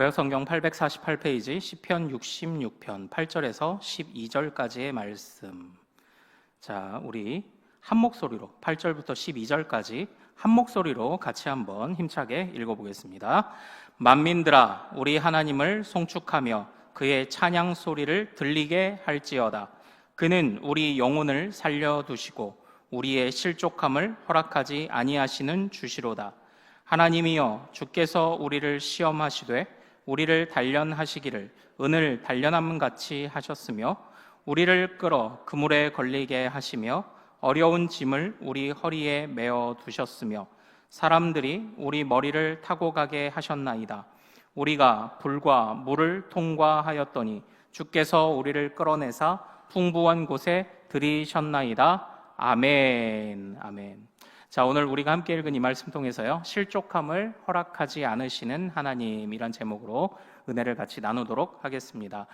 구약성경 848페이지 시편 66편 8절에서 12절까지의 말씀. 자, 우리 한 목소리로 8절부터 12절까지 한 목소리로 같이 한번 힘차게 읽어보겠습니다. 만민들아, 우리 하나님을 송축하며 그의 찬양 소리를 들리게 할지어다. 그는 우리 영혼을 살려두시고 우리의 실족함을 허락하지 아니하시는 주시로다. 하나님이여, 주께서 우리를 시험하시되 우리를 단련하시기를 은을 단련함 같이 하셨으며 우리를 끌어 그물에 걸리게 하시며 어려운 짐을 우리 허리에 메어 두셨으며 사람들이 우리 머리를 타고 가게 하셨나이다. 우리가 불과 물을 통과하였더니 주께서 우리를 끌어내사 풍부한 곳에 들이셨나이다. 아멘. 아멘. 자, 오늘 우리가 함께 읽은 이 말씀 통해서요, 실족함을 허락하지 않으시는 하나님이란 제목으로 은혜를 같이 나누도록 하겠습니다.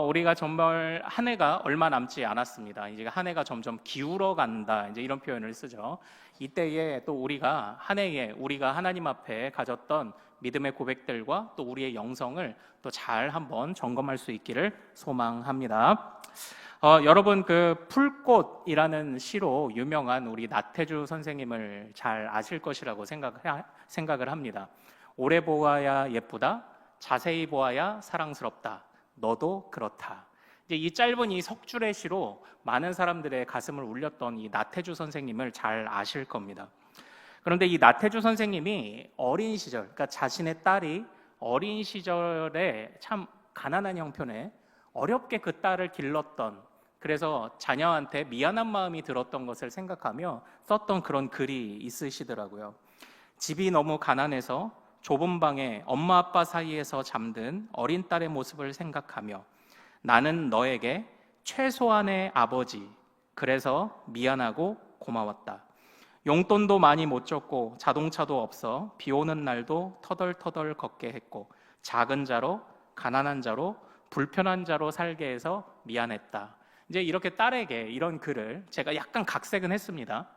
우리가 정말 한 해가 얼마 남지 않았습니다. 이제 한 해가 점점 기울어 간다, 이제 이런 표현을 쓰죠. 이때에 또 우리가 한 해에 우리가 하나님 앞에 가졌던 믿음의 고백들과 또 우리의 영성을 또 잘 한번 점검할 수 있기를 소망합니다. 여러분, 그 풀꽃이라는 시로 유명한 우리 나태주 선생님을 잘 아실 것이라고 생각을 합니다. 오래 보아야 예쁘다, 자세히 보아야 사랑스럽다, 너도 그렇다. 이제 이 짧은 이 석줄의 시로 많은 사람들의 가슴을 울렸던 이 나태주 선생님을 잘 아실 겁니다. 그런데 이 나태주 선생님이 어린 시절, 그러니까 자신의 딸이 어린 시절에 참 가난한 형편에 어렵게 그 딸을 길렀던, 그래서 자녀한테 미안한 마음이 들었던 것을 생각하며 썼던 그런 글이 있으시더라고요. 집이 너무 가난해서 좁은 방에 엄마 아빠 사이에서 잠든 어린 딸의 모습을 생각하며 나는 너에게 최소한의 아버지, 그래서 미안하고 고마웠다. 용돈도 많이 못 줬고 자동차도 없어 비 오는 날도 터덜터덜 걷게 했고 작은 자로 가난한 자로 불편한 자로 살게 해서 미안했다. 이제 이렇게 딸에게 이런 글을 제가 약간 각색은 했습니다.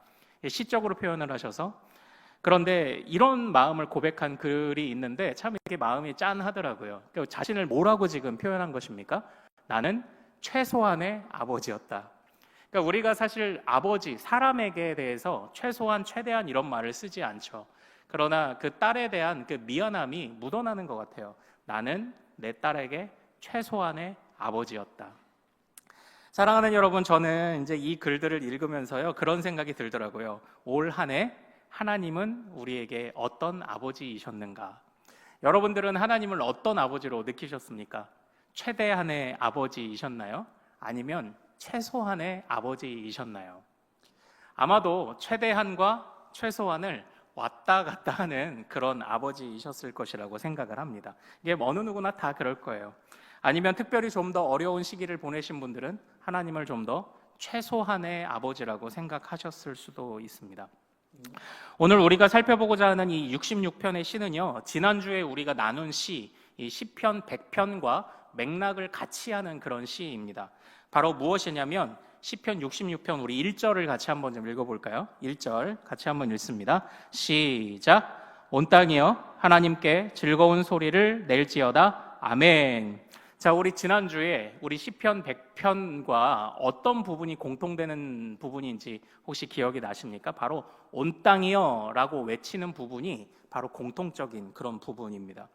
시적으로 표현을 하셔서. 그런데 이런 마음을 고백한 글이 있는데 참 이렇게 마음이 짠하더라고요. 그러니까 자신을 뭐라고 지금 표현한 것입니까? 나는 최소한의 아버지였다. 그러니까 우리가 사실 아버지, 사람에게 대해서 최소한, 최대한 이런 말을 쓰지 않죠. 그러나 그 딸에 대한 그 미안함이 묻어나는 것 같아요. 나는 내 딸에게 최소한의 아버지였다. 사랑하는 여러분, 저는 이제 이 글들을 읽으면서요, 그런 생각이 들더라고요. 올 한 해 하나님은 우리에게 어떤 아버지이셨는가? 여러분들은 하나님을 어떤 아버지로 느끼셨습니까? 최대한의 아버지이셨나요? 아니면 최소한의 아버지이셨나요? 아마도 최대한과 최소한을 왔다 갔다 하는 그런 아버지이셨을 것이라고 생각을 합니다. 이게 어느 누구나 다 그럴 거예요. 아니면 특별히 좀 더 어려운 시기를 보내신 분들은 하나님을 좀 더 최소한의 아버지라고 생각하셨을 수도 있습니다. 오늘 우리가 살펴보고자 하는 이 66편의 시는요, 지난주에 우리가 나눈 시, 이 시편 100편과 맥락을 같이 하는 그런 시입니다. 바로 무엇이냐면 시편 66편 우리 1절을 같이 한번 좀 읽어볼까요? 1절 같이 한번 읽습니다. 시작. 온 땅이여 하나님께 즐거운 소리를 낼지어다. 아멘. 자, 우리 지난주에 우리 시편 100편과 어떤 부분이 공통되는 부분인지 혹시 기억이 나십니까? 바로 온 땅이여 라고 외치는 부분이 바로 공통적인 그런 부분입니다.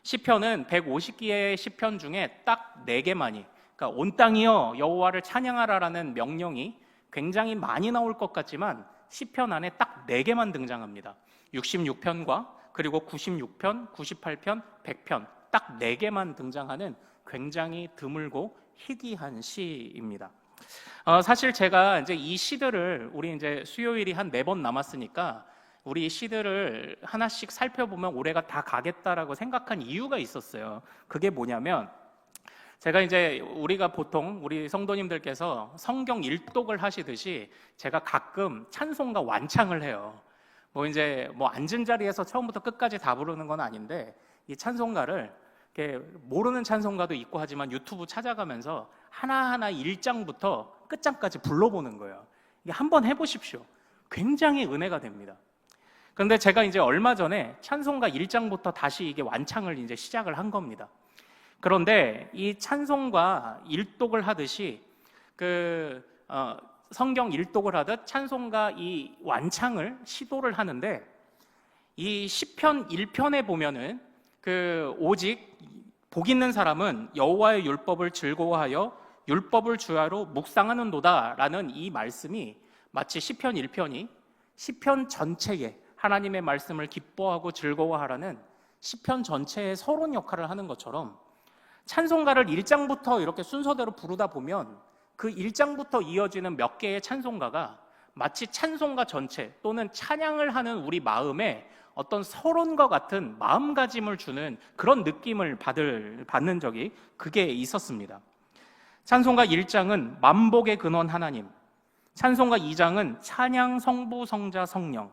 시편은 150기의 시편 중에 딱 4개만이, 그러니까 온 땅이여 여호와를 찬양하라라는 명령이 굉장히 많이 나올 것 같지만 시편 안에 딱 4개만 등장합니다. 66편과 그리고 96편, 98편, 100편 딱 4개만 등장하는 굉장히 드물고 희귀한 시입니다. 사실 제가 이제 이 시들을 우리 이제 수요일이 한 4번 남았으니까 우리 시들을 하나씩 살펴보면 올해가 다 가겠다라고 생각한 이유가 있었어요. 그게 뭐냐면 제가 이제 우리가 보통 우리 성도님들께서 성경 일독을 하시듯이 제가 가끔 찬송가 완창을 해요. 이제 앉은 자리에서 처음부터 끝까지 다 부르는 건 아닌데 이 찬송가를 모르는 찬송가도 있고 하지만 유튜브 찾아가면서 하나하나 1장부터 끝장까지 불러보는 거예요. 이게 한번 해보십시오. 굉장히 은혜가 됩니다. 그런데 제가 이제 얼마 전에 찬송가 1장부터 다시 이게 완창을 이제 시작을 한 겁니다. 그런데 이 찬송가 일독을 하듯이 성경 일독을 하듯 찬송가 이 완창을 시도를 하는데, 이 시편 1편에 보면은 오직 복 있는 사람은 여호와의 율법을 즐거워하여 율법을 주야로 묵상하는도다라는 이 말씀이 마치 시편 1편이 시편 전체에 하나님의 말씀을 기뻐하고 즐거워하라는 시편 전체의 서론 역할을 하는 것처럼, 찬송가를 1장부터 이렇게 순서대로 부르다 보면 그 1장부터 이어지는 몇 개의 찬송가가 마치 찬송가 전체 또는 찬양을 하는 우리 마음에 어떤 서론과 같은 마음가짐을 주는 그런 느낌을 받는 적이 그게 있었습니다. 찬송가 1장은 만복의 근원 하나님, 찬송가 2장은 찬양 성부 성자 성령,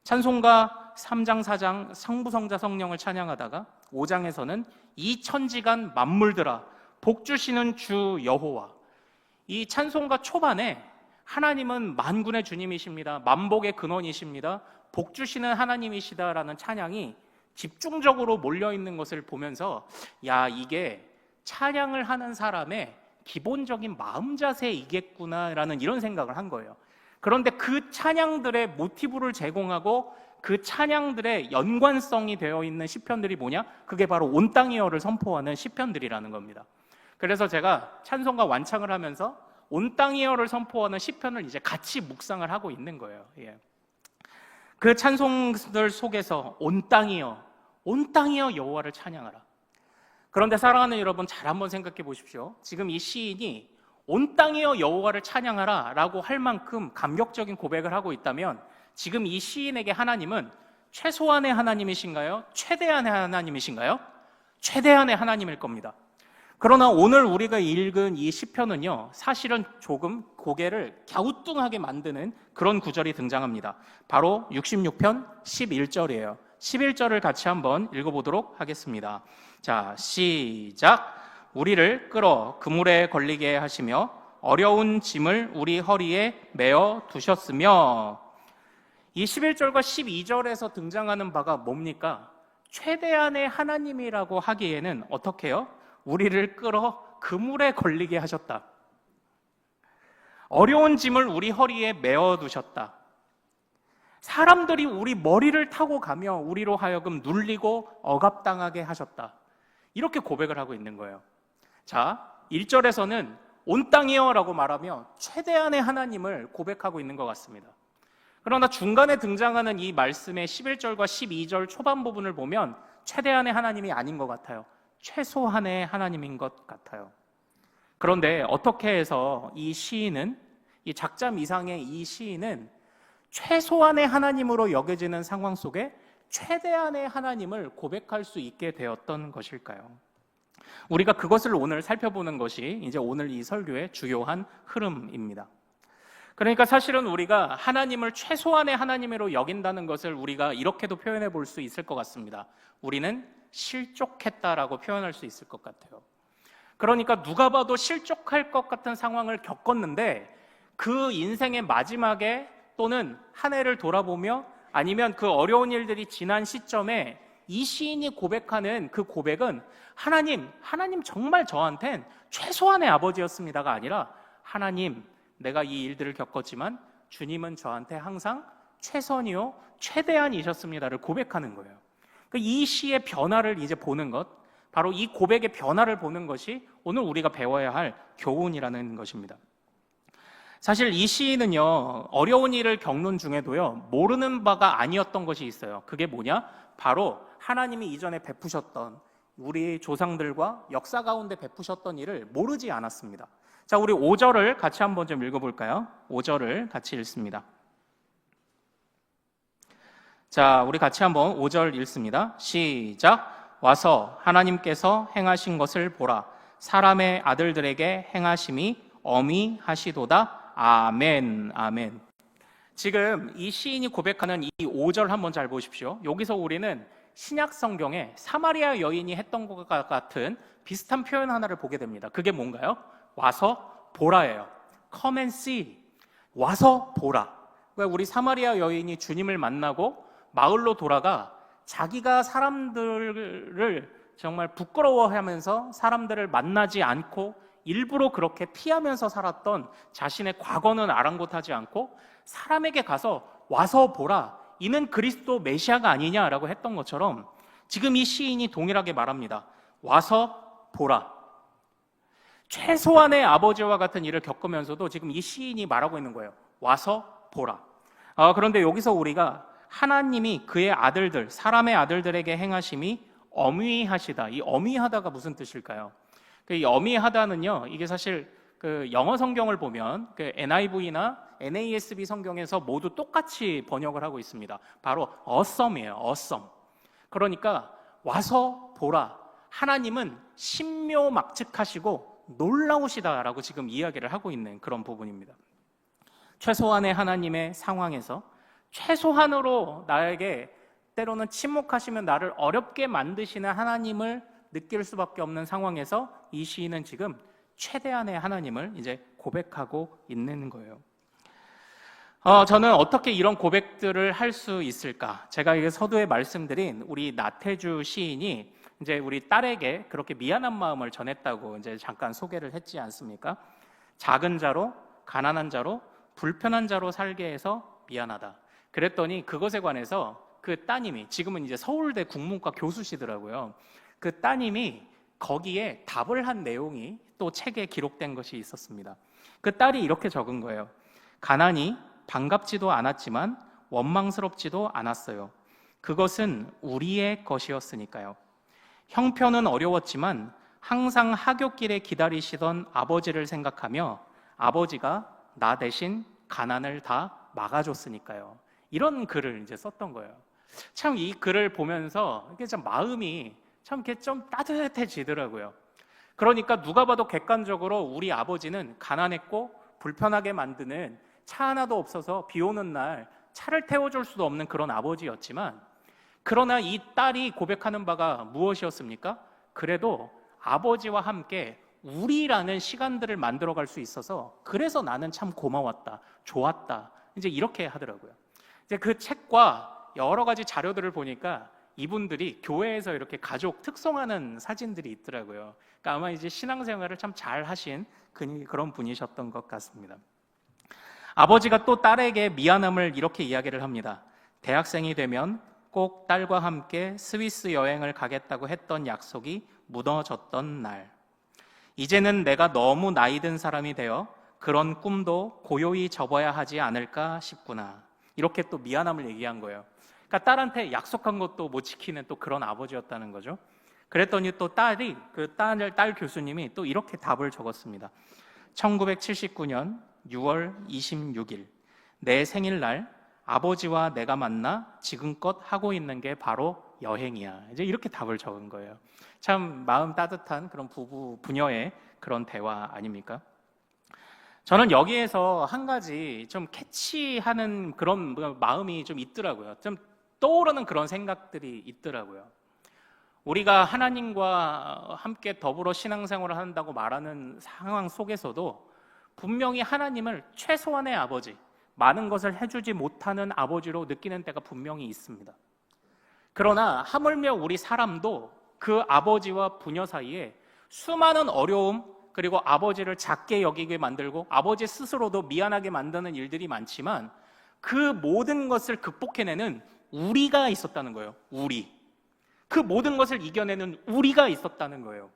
찬송가 3장 4장 성부 성자 성령을 찬양하다가 5장에서는 이 천지간 만물들아 복 주시는 주 여호와. 이 찬송가 초반에 하나님은 만군의 주님이십니다, 만복의 근원이십니다, 복 주시는 하나님이시다라는 찬양이 집중적으로 몰려있는 것을 보면서, 야, 이게 찬양을 하는 사람의 기본적인 마음 자세이겠구나라는 이런 생각을 한 거예요. 그런데 그 찬양들의 모티브를 제공하고 그 찬양들의 연관성이 되어 있는 시편들이 뭐냐? 그게 바로 온 땅이여를 선포하는 시편들이라는 겁니다. 그래서 제가 찬송가 완창을 하면서 온 땅이여를 선포하는 시편을 이제 같이 묵상을 하고 있는 거예요. 그 찬송들 속에서 온 땅이여 여호와를 찬양하라. 그런데 사랑하는 여러분, 잘 한번 생각해 보십시오. 지금 이 시인이 온 땅이여 여호와를 찬양하라 라고 할 만큼 감격적인 고백을 하고 있다면, 지금 이 시인에게 하나님은 최소한의 하나님이신가요? 최대한의 하나님이신가요? 최대한의 하나님일 겁니다. 그러나 오늘 우리가 읽은 이 시편은요, 사실은 조금 고개를 갸우뚱하게 만드는 그런 구절이 등장합니다. 바로 66편 11절이에요. 11절을 같이 한번 읽어보도록 하겠습니다. 자, 시작. 우리를 끌어 그물에 걸리게 하시며 어려운 짐을 우리 허리에 메어 두셨으며. 이 11절과 12절에서 등장하는 바가 뭡니까? 최대한의 하나님이라고 하기에는 어떻게 해요? 우리를 끌어 그물에 걸리게 하셨다. 어려운 짐을 우리 허리에 메어 두셨다. 사람들이 우리 머리를 타고 가며 우리로 하여금 눌리고 억압당하게 하셨다. 이렇게 고백을 하고 있는 거예요. 자, 1절에서는 온 땅이여 라고 말하며 최대한의 하나님을 고백하고 있는 것 같습니다. 그러나 중간에 등장하는 이 말씀의 11절과 12절 초반 부분을 보면 최대한의 하나님이 아닌 것 같아요. 최소한의 하나님인 것 같아요. 그런데 어떻게 해서 이 시인은, 이 작자 미상의 이 시인은 최소한의 하나님으로 여겨지는 상황 속에 최대한의 하나님을 고백할 수 있게 되었던 것일까요? 우리가 그것을 오늘 살펴보는 것이 이제 오늘 이 설교의 주요한 흐름입니다. 그러니까 사실은 우리가 하나님을 최소한의 하나님으로 여긴다는 것을 우리가 이렇게도 표현해 볼 수 있을 것 같습니다. 우리는 실족했다라고 표현할 수 있을 것 같아요. 그러니까 누가 봐도 실족할 것 같은 상황을 겪었는데 그 인생의 마지막에 또는 한 해를 돌아보며 아니면 그 어려운 일들이 지난 시점에 이 시인이 고백하는 그 고백은 하나님 정말 저한텐 최소한의 아버지였습니다가 아니라, 하나님, 내가 이 일들을 겪었지만 주님은 저한테 항상 최선이요 최대한이셨습니다를 고백하는 거예요. 이 시의 변화를 이제 보는 것, 바로 이 고백의 변화를 보는 것이 오늘 우리가 배워야 할 교훈이라는 것입니다. 사실 이 시인은요, 어려운 일을 겪는 중에도요, 모르는 바가 아니었던 것이 있어요. 그게 뭐냐? 바로 하나님이 이전에 베푸셨던, 우리 조상들과 역사 가운데 베푸셨던 일을 모르지 않았습니다. 자, 우리 5절을 같이 한번 좀 읽어볼까요? 5절을 같이 읽습니다. 자, 우리 같이 한번 5절 읽습니다. 시작. 와서 하나님께서 행하신 것을 보라. 사람의 아들들에게 행하심이 어미하시도다. 아멘, 아멘. 지금 이 시인이 고백하는 이 5절 한번 잘 보십시오. 여기서 우리는 신약 성경에 사마리아 여인이 했던 것과 같은 비슷한 표현 하나를 보게 됩니다. 그게 뭔가요? 와서 보라예요. Come and see. 와서 보라. 그러니까 우리 사마리아 여인이 주님을 만나고 마을로 돌아가 자기가 사람들을 정말 부끄러워하면서 사람들을 만나지 않고 일부러 그렇게 피하면서 살았던 자신의 과거는 아랑곳하지 않고 사람에게 가서 와서 보라, 이는 그리스도 메시아가 아니냐라고 했던 것처럼 지금 이 시인이 동일하게 말합니다. 와서 보라. 최소한의 아버지와 같은 일을 겪으면서도 지금 이 시인이 말하고 있는 거예요. 와서 보라. 그런데 여기서 우리가 하나님이 그의 아들들, 사람의 아들들에게 행하심이 엄위하시다. 이 엄위하다가 무슨 뜻일까요? 이 엄위하다는요, 이게 사실 그 영어 성경을 보면 그 NIV나 NASB 성경에서 모두 똑같이 번역을 하고 있습니다. 바로 awesome이에요. awesome. 그러니까 와서 보라. 하나님은 신묘막측하시고 놀라우시다라고 지금 이야기를 하고 있는 그런 부분입니다. 최소한의 하나님의 상황에서 최소한으로 나에게 때로는 침묵하시면 나를 어렵게 만드시는 하나님을 느낄 수밖에 없는 상황에서 이 시인은 지금 최대한의 하나님을 이제 고백하고 있는 거예요. 저는 어떻게 이런 고백들을 할 수 있을까? 제가 이게 서두에 말씀드린 우리 나태주 시인이 이제 우리 딸에게 그렇게 미안한 마음을 전했다고 이제 잠깐 소개를 했지 않습니까? 작은 자로, 가난한 자로, 불편한 자로 살게 해서 미안하다. 그랬더니 그것에 관해서 그 따님이, 지금은 이제 서울대 국문과 교수시더라고요. 그 따님이 거기에 답을 한 내용이 또 책에 기록된 것이 있었습니다. 그 딸이 이렇게 적은 거예요. 가난이 반갑지도 않았지만 원망스럽지도 않았어요. 그것은 우리의 것이었으니까요. 형편은 어려웠지만 항상 하굣길에 기다리시던 아버지를 생각하며 아버지가 나 대신 가난을 다 막아줬으니까요. 이런 글을 이제 썼던 거예요. 참 이 글을 보면서 이게 참 마음이 참 이렇게 좀 따뜻해지더라고요. 그러니까 누가 봐도 객관적으로 우리 아버지는 가난했고 불편하게 만드는, 차 하나도 없어서 비 오는 날 차를 태워줄 수도 없는 그런 아버지였지만, 그러나 이 딸이 고백하는 바가 무엇이었습니까? 그래도 아버지와 함께 우리라는 시간들을 만들어갈 수 있어서 그래서 나는 참 고마웠다, 좋았다, 이제 이렇게 하더라고요. 이제 그 책과 여러 가지 자료들을 보니까 이분들이 교회에서 이렇게 가족 특송하는 사진들이 있더라고요. 그러니까 아마 이제 신앙생활을 참 잘 하신 그런 분이셨던 것 같습니다. 아버지가 또 딸에게 미안함을 이렇게 이야기를 합니다. 대학생이 되면 꼭 딸과 함께 스위스 여행을 가겠다고 했던 약속이 무너졌던 날. 이제는 내가 너무 나이 든 사람이 되어 그런 꿈도 고요히 접어야 하지 않을까 싶구나. 이렇게 또 미안함을 얘기한 거예요. 그러니까 딸한테 약속한 것도 못 지키는 또 그런 아버지였다는 거죠. 그랬더니 또 딸이, 그 딸 교수님이 또 이렇게 답을 적었습니다. 1979년 6월 26일 내 생일날 아버지와 내가 만나 지금껏 하고 있는 게 바로 여행이야. 이제 이렇게 답을 적은 거예요. 참 마음 따뜻한 그런 부부 부녀의 그런 대화 아닙니까? 저는 여기에서 한 가지 좀 캐치하는 그런 마음이 좀 있더라고요. 좀 떠오르는 그런 생각들이 있더라고요. 우리가 하나님과 함께 더불어 신앙생활을 한다고 말하는 상황 속에서도 분명히 하나님을 최소한의 아버지, 많은 것을 해주지 못하는 아버지로 느끼는 때가 분명히 있습니다. 그러나 하물며 우리 사람도 그 아버지와 부녀 사이에 수많은 어려움, 그리고 아버지를 작게 여기게 만들고 아버지 스스로도 미안하게 만드는 일들이 많지만 그 모든 것을 극복해내는 우리가 있었다는 거예요. 그 모든 것을 이겨내는 우리가 있었다는 거예요.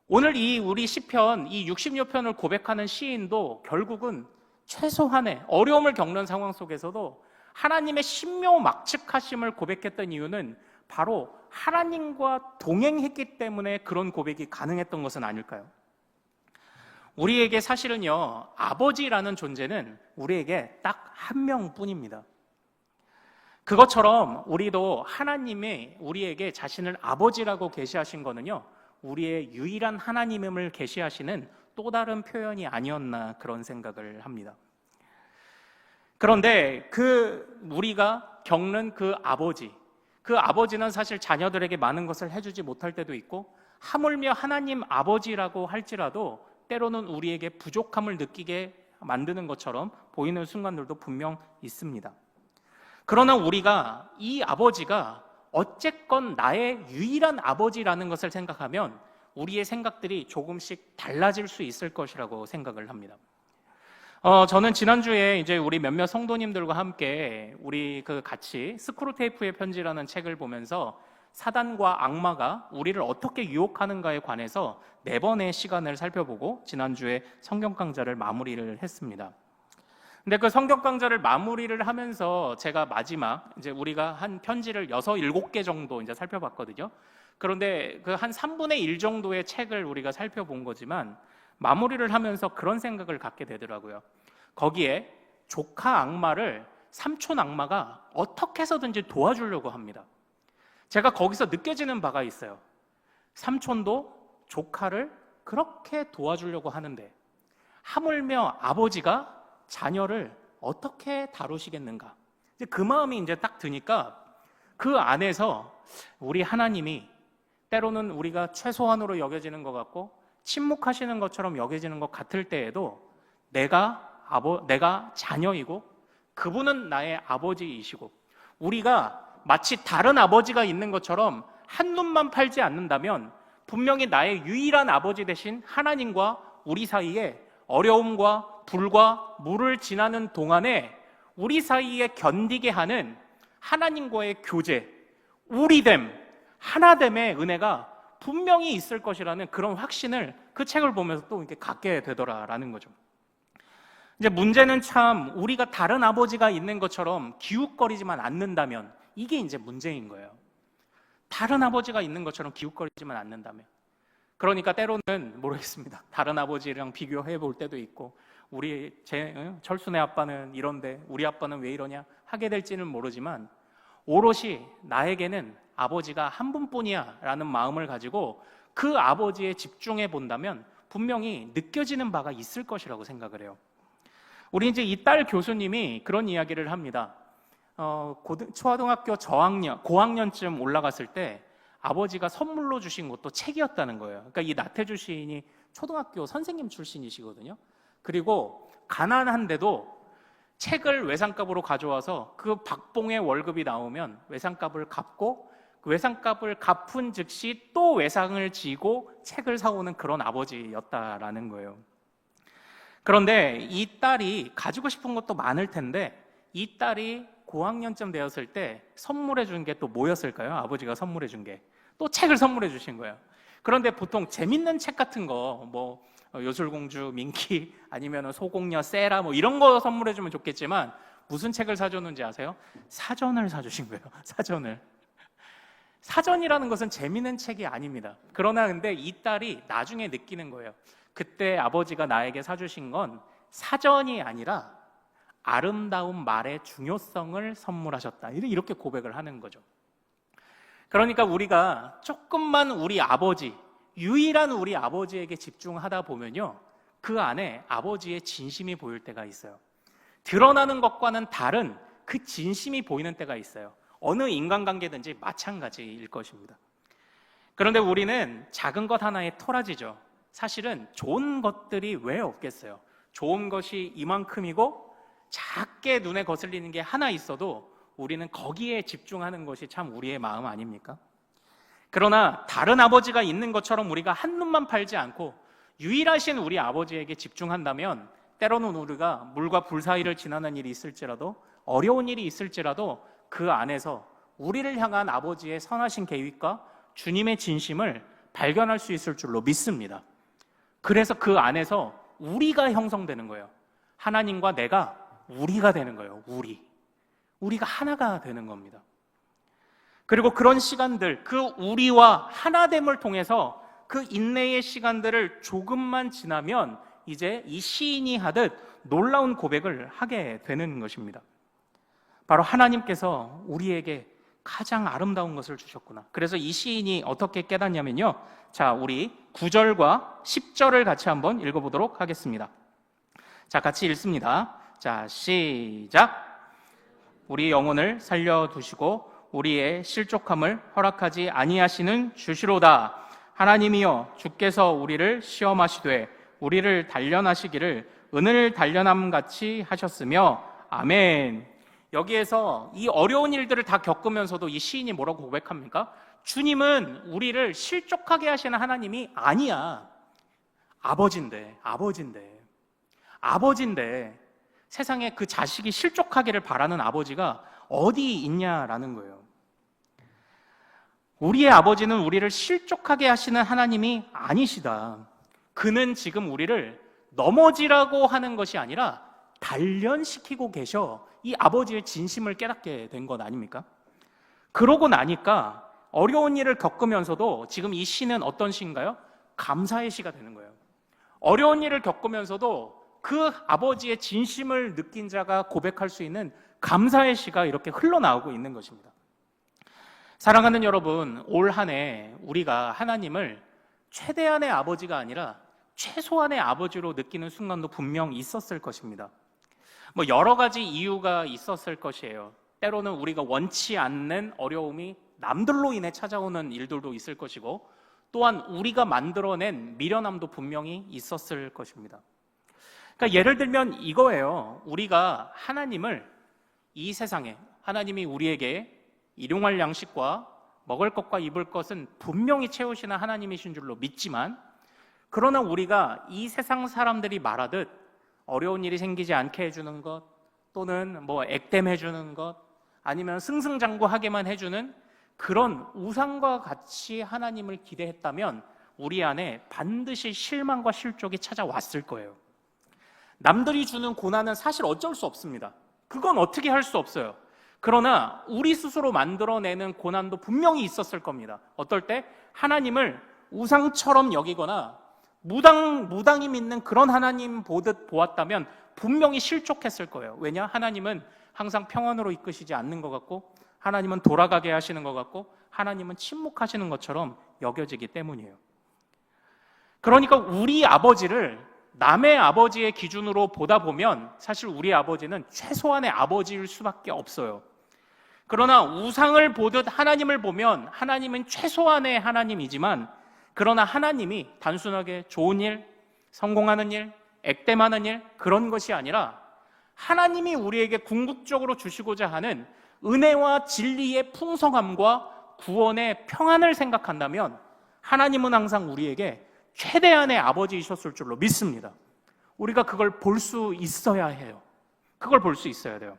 오늘 이 우리 시편, 이 66편을 고백하는 시인도 결국은 최소한의 어려움을 겪는 상황 속에서도 하나님의 신묘막측하심을 고백했던 이유는 바로 하나님과 동행했기 때문에 그런 고백이 가능했던 것은 아닐까요? 우리에게 사실은요, 아버지라는 존재는 우리에게 딱 한 명뿐입니다. 그것처럼 우리도 하나님이 우리에게 자신을 아버지라고 계시하신 거는요, 우리의 유일한 하나님임을 계시하시는 또 다른 표현이 아니었나 그런 생각을 합니다. 그런데 우리가 겪는 그 아버지는 사실 자녀들에게 많은 것을 해주지 못할 때도 있고, 하물며 하나님 아버지라고 할지라도 때로는 우리에게 부족함을 느끼게 만드는 것처럼 보이는 순간들도 분명 있습니다. 그러나 우리가 이 아버지가 어쨌건 나의 유일한 아버지라는 것을 생각하면 우리의 생각들이 조금씩 달라질 수 있을 것이라고 생각을 합니다. 저는 지난주에 이제 우리 몇몇 성도님들과 함께 우리 같이 스크루테이프의 편지라는 책을 보면서 사단과 악마가 우리를 어떻게 유혹하는가에 관해서 4번의 시간을 살펴보고 지난주에 성경 강좌를 마무리를 했습니다. 근데 그 성경 강좌를 마무리를 하면서 제가 마지막 이제 우리가 한 편지를 6, 7개 정도 이제 살펴봤거든요. 그런데 그 한 3분의 1 정도의 책을 우리가 살펴본 거지만 마무리를 하면서 그런 생각을 갖게 되더라고요. 거기에 조카 악마를 삼촌 악마가 어떻게 해서든지 도와주려고 합니다. 제가 거기서 느껴지는 바가 있어요. 삼촌도 조카를 그렇게 도와주려고 하는데 하물며 아버지가 자녀를 어떻게 다루시겠는가? 이제 그 마음이 이제 딱 드니까 그 안에서 우리 하나님이 때로는 우리가 최소한으로 여겨지는 것 같고 침묵하시는 것처럼 여겨지는 것 같을 때에도 내가 자녀이고 그분은 나의 아버지이시고 우리가 마치 다른 아버지가 있는 것처럼 한눈만 팔지 않는다면 분명히 나의 유일한 아버지 되신 하나님과 우리 사이에 어려움과 불과 물을 지나는 동안에 우리 사이에 견디게 하는 하나님과의 교제, 우리됨, 하나됨의 은혜가 분명히 있을 것이라는 그런 확신을 그 책을 보면서 또 이렇게 갖게 되더라라는 거죠. 이제 문제는 참 우리가 다른 아버지가 있는 것처럼 기웃거리지만 않는다면 이게 이제 문제인 거예요. 다른 아버지가 있는 것처럼 기웃거리지만 않는다면. 그러니까 때로는 모르겠습니다. 다른 아버지랑 비교해 볼 때도 있고 철수네 아빠는 이런데 우리 아빠는 왜 이러냐 하게 될지는 모르지만 오롯이 나에게는 아버지가 한 분뿐이야 라는 마음을 가지고 그 아버지에 집중해 본다면 분명히 느껴지는 바가 있을 것이라고 생각을 해요. 우리 이제 이 딸 교수님이 그런 이야기를 합니다. 초등학교 고학년쯤 올라갔을 때 아버지가 선물로 주신 것도 책이었다는 거예요. 그러니까 이 나태주 시인이 초등학교 선생님 출신이시거든요. 그리고 가난한데도 책을 외상값으로 가져와서 그 박봉의 월급이 나오면 외상값을 갚고 그 외상값을 갚은 즉시 또 외상을 지고 책을 사오는 그런 아버지였다라는 거예요. 그런데 이 딸이 가지고 싶은 것도 많을 텐데 이 딸이 고학년쯤 되었을 때 선물해 준 게 또 뭐였을까요? 아버지가 선물해 준 게 또 책을 선물해 주신 거예요. 그런데 보통 재밌는 책 같은 거 요술공주 민키 아니면 소공녀 세라 이런 거 선물해 주면 좋겠지만 무슨 책을 사줬는지 아세요? 사전을 사주신 거예요. 사전이라는 것은 재밌는 책이 아닙니다. 그러나 근데 이 딸이 나중에 느끼는 거예요. 그때 아버지가 나에게 사주신 건 사전이 아니라 아름다운 말의 중요성을 선물하셨다. 이렇게 고백을 하는 거죠. 그러니까 우리가 조금만 우리 아버지, 유일한 우리 아버지에게 집중하다 보면요, 그 안에 아버지의 진심이 보일 때가 있어요. 드러나는 것과는 다른 그 진심이 보이는 때가 있어요. 어느 인간관계든지 마찬가지일 것입니다. 그런데 우리는 작은 것 하나에 토라지죠. 사실은 좋은 것들이 왜 없겠어요? 좋은 것이 이만큼이고 작게 눈에 거슬리는 게 하나 있어도 우리는 거기에 집중하는 것이 참 우리의 마음 아닙니까? 그러나 다른 아버지가 있는 것처럼 우리가 한눈만 팔지 않고 유일하신 우리 아버지에게 집중한다면 때로는 우리가 물과 불 사이를 지나는 일이 있을지라도 어려운 일이 있을지라도 그 안에서 우리를 향한 아버지의 선하신 계획과 주님의 진심을 발견할 수 있을 줄로 믿습니다. 그래서 그 안에서 우리가 형성되는 거예요. 하나님과 내가 우리가 되는 거예요. 우리가 하나가 되는 겁니다. 그리고 그런 시간들, 그 우리와 하나됨을 통해서 그 인내의 시간들을 조금만 지나면 이제 이 시인이 하듯 놀라운 고백을 하게 되는 것입니다. 바로 하나님께서 우리에게 가장 아름다운 것을 주셨구나. 그래서 이 시인이 어떻게 깨닫냐면요, 자, 우리 9절과 10절을 같이 한번 읽어보도록 하겠습니다. 자, 같이 읽습니다. 자, 시작. 우리 영혼을 살려두시고 우리의 실족함을 허락하지 아니하시는 주시로다. 하나님이여, 주께서 우리를 시험하시되 우리를 단련하시기를 은을 단련함같이 하셨으며 아멘. 여기에서 이 어려운 일들을 다 겪으면서도 이 시인이 뭐라고 고백합니까? 주님은 우리를 실족하게 하시는 하나님이 아니야. 아버지인데 세상에 그 자식이 실족하기를 바라는 아버지가 어디 있냐라는 거예요. 우리의 아버지는 우리를 실족하게 하시는 하나님이 아니시다. 그는 지금 우리를 넘어지라고 하는 것이 아니라 단련시키고 계셔. 이 아버지의 진심을 깨닫게 된 것 아닙니까? 그러고 나니까 어려운 일을 겪으면서도 지금 이 시는 어떤 시인가요? 감사의 시가 되는 거예요. 어려운 일을 겪으면서도 그 아버지의 진심을 느낀 자가 고백할 수 있는 감사의 시가 이렇게 흘러나오고 있는 것입니다. 사랑하는 여러분, 올 한 해 우리가 하나님을 최대한의 아버지가 아니라 최소한의 아버지로 느끼는 순간도 분명 있었을 것입니다. 여러 가지 이유가 있었을 것이에요. 때로는 우리가 원치 않는 어려움이 남들로 인해 찾아오는 일들도 있을 것이고, 또한 우리가 만들어낸 미련함도 분명히 있었을 것입니다. 그러니까 예를 들면 이거예요. 우리가 하나님을 이 세상에, 하나님이 우리에게 일용할 양식과 먹을 것과 입을 것은 분명히 채우시는 하나님이신 줄로 믿지만, 그러나 우리가 이 세상 사람들이 말하듯 어려운 일이 생기지 않게 해주는 것, 또는 액땜해주는 것, 아니면 승승장구하게만 해주는 그런 우상과 같이 하나님을 기대했다면 우리 안에 반드시 실망과 실족이 찾아왔을 거예요. 남들이 주는 고난은 사실 어쩔 수 없습니다. 그건 어떻게 할 수 없어요. 그러나 우리 스스로 만들어내는 고난도 분명히 있었을 겁니다. 어떨 때 하나님을 우상처럼 여기거나 무당이 믿는 그런 하나님 보듯 보았다면 분명히 실족했을 거예요. 왜냐? 하나님은 항상 평안으로 이끄시지 않는 것 같고, 하나님은 돌아가게 하시는 것 같고, 하나님은 침묵하시는 것처럼 여겨지기 때문이에요. 그러니까 우리 아버지를 남의 아버지의 기준으로 보다 보면 사실 우리 아버지는 최소한의 아버지일 수밖에 없어요. 그러나 우상을 보듯 하나님을 보면 하나님은 최소한의 하나님이지만, 그러나 하나님이 단순하게 좋은 일, 성공하는 일, 액땜하는 일, 그런 것이 아니라 하나님이 우리에게 궁극적으로 주시고자 하는 은혜와 진리의 풍성함과 구원의 평안을 생각한다면 하나님은 항상 우리에게 최대한의 아버지이셨을 줄로 믿습니다. 우리가 그걸 볼 수 있어야 해요. 그걸 볼 수 있어야 돼요.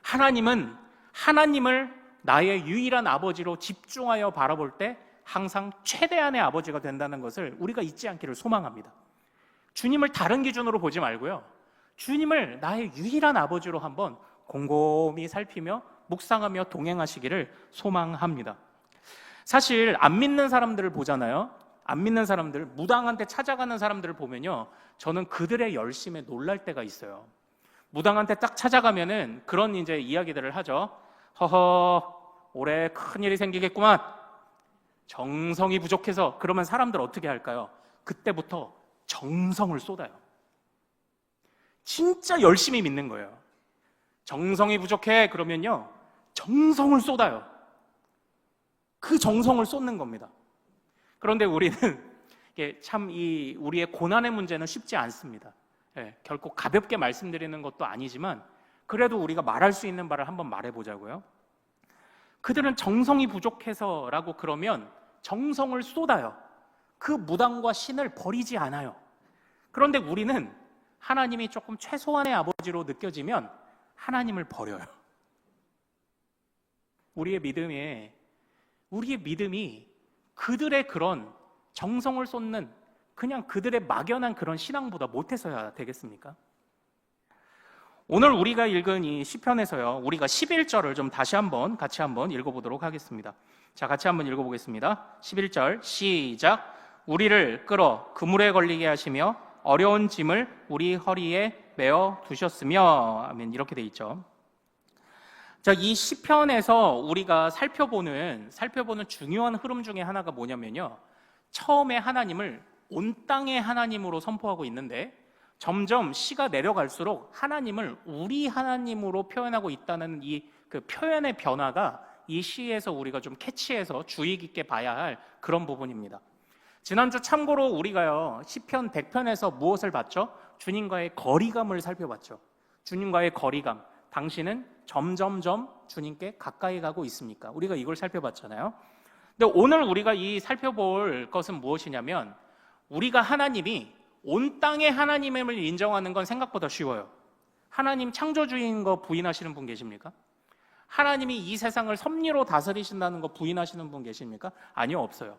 하나님은 하나님을 나의 유일한 아버지로 집중하여 바라볼 때 항상 최대한의 아버지가 된다는 것을 우리가 잊지 않기를 소망합니다. 주님을 다른 기준으로 보지 말고요, 주님을 나의 유일한 아버지로 한번 곰곰이 살피며 묵상하며 동행하시기를 소망합니다. 사실 안 믿는 사람들을 보잖아요. 안 믿는 사람들, 무당한테 찾아가는 사람들을 보면요, 저는 그들의 열심에 놀랄 때가 있어요. 무당한테 딱 찾아가면은 그런 이제 이야기들을 하죠. 허허, 올해 큰일이 생기겠구만. 정성이 부족해서. 그러면 사람들 어떻게 할까요? 그때부터 정성을 쏟아요. 진짜 열심히 믿는 거예요. 정성이 부족해 그러면요, 정성을 쏟아요. 그 정성을 쏟는 겁니다. 그런데 우리는 참 우리의 고난의 문제는 쉽지 않습니다. 결코 가볍게 말씀드리는 것도 아니지만 그래도 우리가 말할 수 있는 바를 한번 말해보자고요. 그들은 정성이 부족해서라고 그러면 정성을 쏟아요. 그 무당과 신을 버리지 않아요. 그런데 우리는 하나님이 조금 최소한의 아버지로 느껴지면 하나님을 버려요. 우리의 믿음이 그들의 그런 정성을 쏟는 그냥 그들의 막연한 그런 신앙보다 못해서야 되겠습니까? 오늘 우리가 읽은 이 시편에서요, 우리가 11절을 좀 다시 같이 한번 읽어보도록 하겠습니다. 자, 같이 한번 읽어보겠습니다. 11절 시작. 우리를 끌어 그물에 걸리게 하시며 어려운 짐을 우리 허리에 메어 두셨으며. 아멘. 이렇게 돼 있죠. 자, 이 시편에서 우리가 살펴보는 중요한 흐름 중에 하나가 뭐냐면요, 처음에 하나님을 온 땅의 하나님으로 선포하고 있는데 점점 시가 내려갈수록 하나님을 우리 하나님으로 표현하고 있다는 그 표현의 변화가 이 시에서 우리가 좀 캐치해서 주의 깊게 봐야 할 그런 부분입니다. 지난주 참고로 우리가요, 시편 100편에서 무엇을 봤죠? 주님과의 거리감을 살펴봤죠. 주님과의 거리감. 당신은 점점점 주님께 가까이 가고 있습니까? 우리가 이걸 살펴봤잖아요. 근데 오늘 우리가 이 살펴볼 것은 무엇이냐면 우리가 하나님이 온 땅의 하나님임을 인정하는 건 생각보다 쉬워요. 하나님 창조주인 거 부인하시는 분 계십니까? 하나님이 이 세상을 섭리로 다스리신다는 거 부인하시는 분 계십니까? 아니요, 없어요.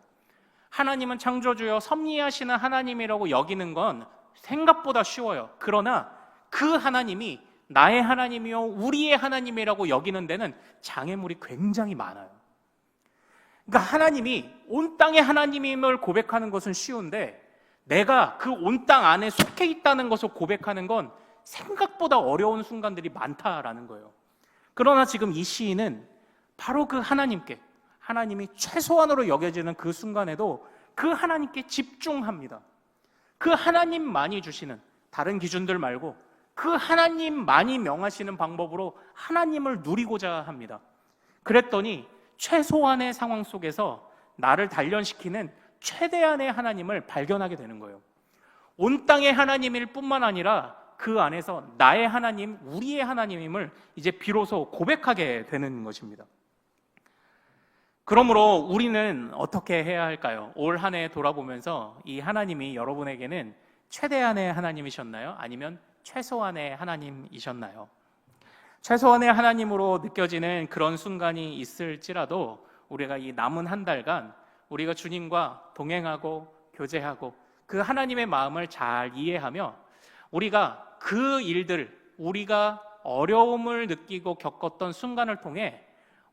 하나님은 창조주여 섭리하시는 하나님이라고 여기는 건 생각보다 쉬워요. 그러나 그 하나님이 나의 하나님이요 우리의 하나님이라고 여기는 데는 장애물이 굉장히 많아요. 그러니까 하나님이 온 땅의 하나님임을 고백하는 것은 쉬운데 내가 그 온 땅 안에 속해 있다는 것을 고백하는 건 생각보다 어려운 순간들이 많다라는 거예요. 그러나 지금 이 시인은 바로 그 하나님께, 하나님이 최소한으로 여겨지는 그 순간에도 그 하나님께 집중합니다. 그 하나님만이 주시는, 다른 기준들 말고 그 하나님만이 명하시는 방법으로 하나님을 누리고자 합니다. 그랬더니 최소한의 상황 속에서 나를 단련시키는 최대한의 하나님을 발견하게 되는 거예요. 온 땅의 하나님일 뿐만 아니라 그 안에서 나의 하나님, 우리의 하나님임을 이제 비로소 고백하게 되는 것입니다. 그러므로 우리는 어떻게 해야 할까요? 올 한 해 돌아보면서 이 하나님이 여러분에게는 최대한의 하나님이셨나요? 아니면 최소한의 하나님이셨나요? 최소한의 하나님으로 느껴지는 그런 순간이 있을지라도 우리가 이 남은 한 달간 우리가 주님과 동행하고 교제하고 그 하나님의 마음을 잘 이해하며 우리가 그 일들, 우리가 어려움을 느끼고 겪었던 순간을 통해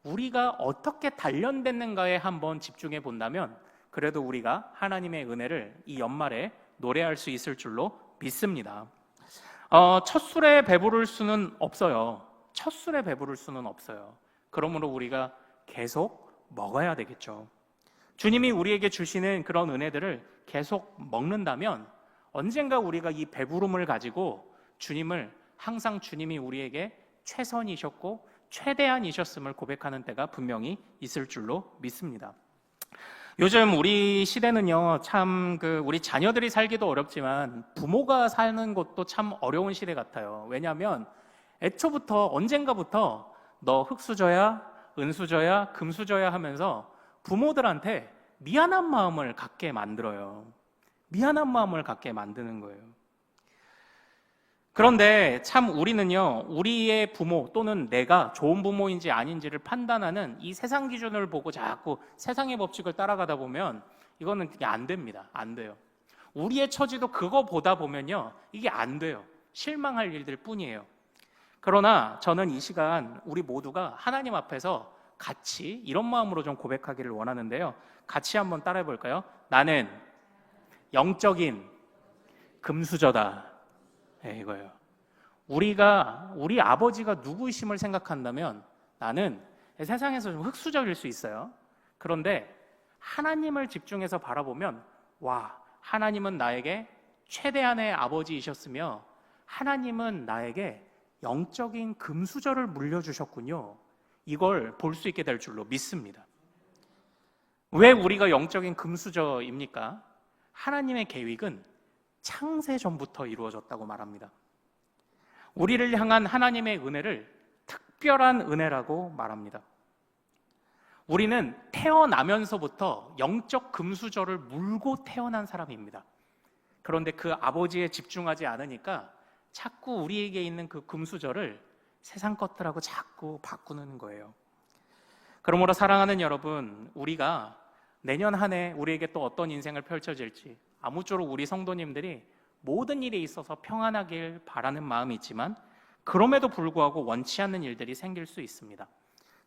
우리가 어떻게 단련됐는가에 한번 집중해 본다면 그래도 우리가 하나님의 은혜를 이 연말에 노래할 수 있을 줄로 믿습니다. 첫 술에 배부를 수는 없어요. 첫 술에 배부를 수는 없어요. 그러므로 우리가 계속 먹어야 되겠죠. 주님이 우리에게 주시는 그런 은혜들을 계속 먹는다면 언젠가 우리가 이 배부름을 가지고 주님을 항상 주님이 우리에게 최선이셨고 최대한이셨음을 고백하는 때가 분명히 있을 줄로 믿습니다. 요즘 우리 시대는요, 참 우리 자녀들이 살기도 어렵지만 부모가 사는 것도 참 어려운 시대 같아요. 왜냐하면 애초부터 언젠가부터 너 흙수저야, 은수저야, 금수저야 하면서 부모들한테 미안한 마음을 갖게 만들어요. 미안한 마음을 갖게 만드는 거예요. 그런데 참 우리는요, 우리의 부모 또는 내가 좋은 부모인지 아닌지를 판단하는 이 세상 기준을 보고 자꾸 세상의 법칙을 따라가다 보면 이거는 그냥 안 됩니다. 안 돼요. 우리의 처지도 그거 보다 보면요, 이게 안 돼요. 실망할 일들 뿐이에요. 그러나 저는 이 시간 우리 모두가 하나님 앞에서 같이 이런 마음으로 좀 고백하기를 원하는데요. 같이 한번 따라해 볼까요? 나는 영적인 금수저다. 네, 이거예요. 우리 아버지가 누구이심을 생각한다면 나는 세상에서 좀 흙수저일 수 있어요. 그런데 하나님을 집중해서 바라보면 와, 하나님은 나에게 최대한의 아버지이셨으며 하나님은 나에게 영적인 금수저를 물려주셨군요. 이걸 볼 수 있게 될 줄로 믿습니다. 왜 우리가 영적인 금수저입니까? 하나님의 계획은 창세 전부터 이루어졌다고 말합니다. 우리를 향한 하나님의 은혜를 특별한 은혜라고 말합니다. 우리는 태어나면서부터 영적 금수저를 물고 태어난 사람입니다. 그런데 그 아버지에 집중하지 않으니까 자꾸 우리에게 있는 그 금수저를 세상 것들하고 자꾸 바꾸는 거예요. 그러므로 사랑하는 여러분, 우리가 내년 한 해 우리에게 또 어떤 인생을 펼쳐질지 아무쪼록 우리 성도님들이 모든 일에 있어서 평안하길 바라는 마음이 있지만 그럼에도 불구하고 원치 않는 일들이 생길 수 있습니다.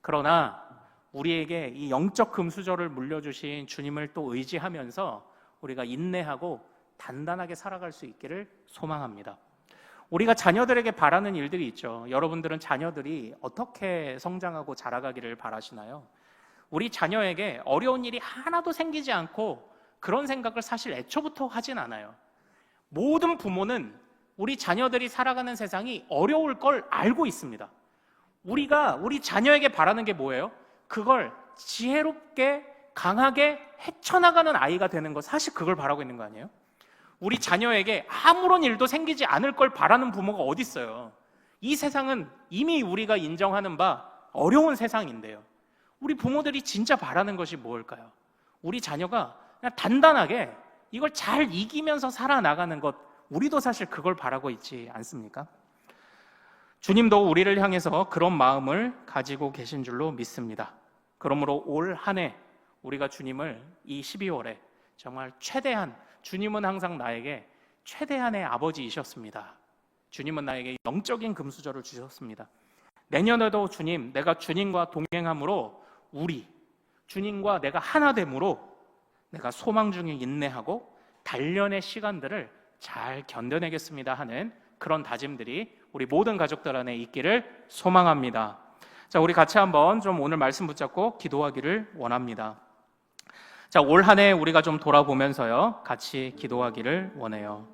그러나 우리에게 이 영적 금수저를 물려주신 주님을 또 의지하면서 우리가 인내하고 단단하게 살아갈 수 있기를 소망합니다. 우리가 자녀들에게 바라는 일들이 있죠. 여러분들은 자녀들이 어떻게 성장하고 자라가기를 바라시나요? 우리 자녀에게 어려운 일이 하나도 생기지 않고 그런 생각을 사실 애초부터 하진 않아요. 모든 부모는 우리 자녀들이 살아가는 세상이 어려울 걸 알고 있습니다. 우리가 우리 자녀에게 바라는 게 뭐예요? 그걸 지혜롭게 강하게 헤쳐나가는 아이가 되는 거, 사실 그걸 바라고 있는 거 아니에요? 우리 자녀에게 아무런 일도 생기지 않을 걸 바라는 부모가 어디 있어요? 이 세상은 이미 우리가 인정하는 바 어려운 세상인데요. 우리 부모들이 진짜 바라는 것이 무엇일까요? 우리 자녀가 그냥 단단하게 이걸 잘 이기면서 살아나가는 것, 우리도 사실 그걸 바라고 있지 않습니까? 주님도 우리를 향해서 그런 마음을 가지고 계신 줄로 믿습니다. 그러므로 올 한 해 우리가 주님을 이 12월에 정말 최대한, 주님은 항상 나에게 최대한의 아버지이셨습니다. 주님은 나에게 영적인 금수저를 주셨습니다. 내년에도 주님, 내가 주님과 동행함으로 우리 주님과 내가 하나됨으로 내가 소망 중에 인내하고 단련의 시간들을 잘 견뎌내겠습니다 하는 그런 다짐들이 우리 모든 가족들 안에 있기를 소망합니다. 자, 우리 같이 한번 좀 오늘 말씀 붙잡고 기도하기를 원합니다. 자, 올 한 해 우리가 좀 돌아보면서요, 같이 기도하기를 원해요.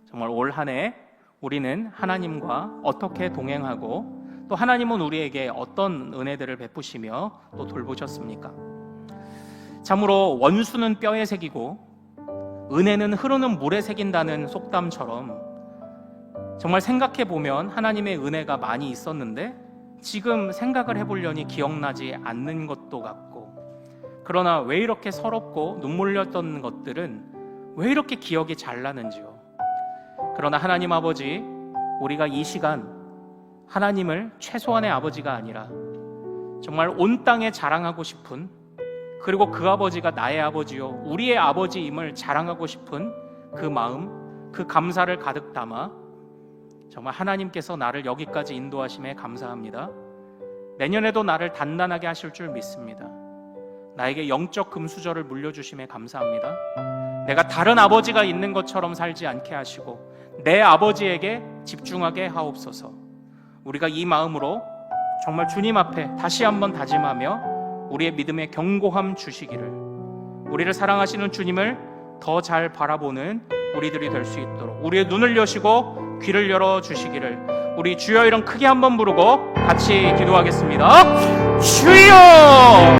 정말 올 한 해 우리는 하나님과 어떻게 동행하고 또 하나님은 우리에게 어떤 은혜들을 베푸시며 또 돌보셨습니까? 참으로 원수는 뼈에 새기고 은혜는 흐르는 물에 새긴다는 속담처럼 정말 생각해보면 하나님의 은혜가 많이 있었는데 지금 생각을 해보려니 기억나지 않는 것도 같고, 그러나 왜 이렇게 서럽고 눈물 흘렸던 것들은 왜 이렇게 기억이 잘 나는지요. 그러나 하나님 아버지, 우리가 이 시간 하나님을 최소한의 아버지가 아니라 정말 온 땅에 자랑하고 싶은, 그리고 그 아버지가 나의 아버지요 우리의 아버지임을 자랑하고 싶은 그 마음, 그 감사를 가득 담아 정말 하나님께서 나를 여기까지 인도하심에 감사합니다. 내년에도 나를 단단하게 하실 줄 믿습니다. 나에게 영적 금수저를 물려주심에 감사합니다. 내가 다른 아버지가 있는 것처럼 살지 않게 하시고 내 아버지에게 집중하게 하옵소서. 우리가 이 마음으로 정말 주님 앞에 다시 한번 다짐하며 우리의 믿음의 견고함 주시기를, 우리를 사랑하시는 주님을 더 잘 바라보는 우리들이 될 수 있도록 우리의 눈을 여시고 귀를 열어주시기를, 우리 주여 이름 크게 한번 부르고 같이 기도하겠습니다. 주여!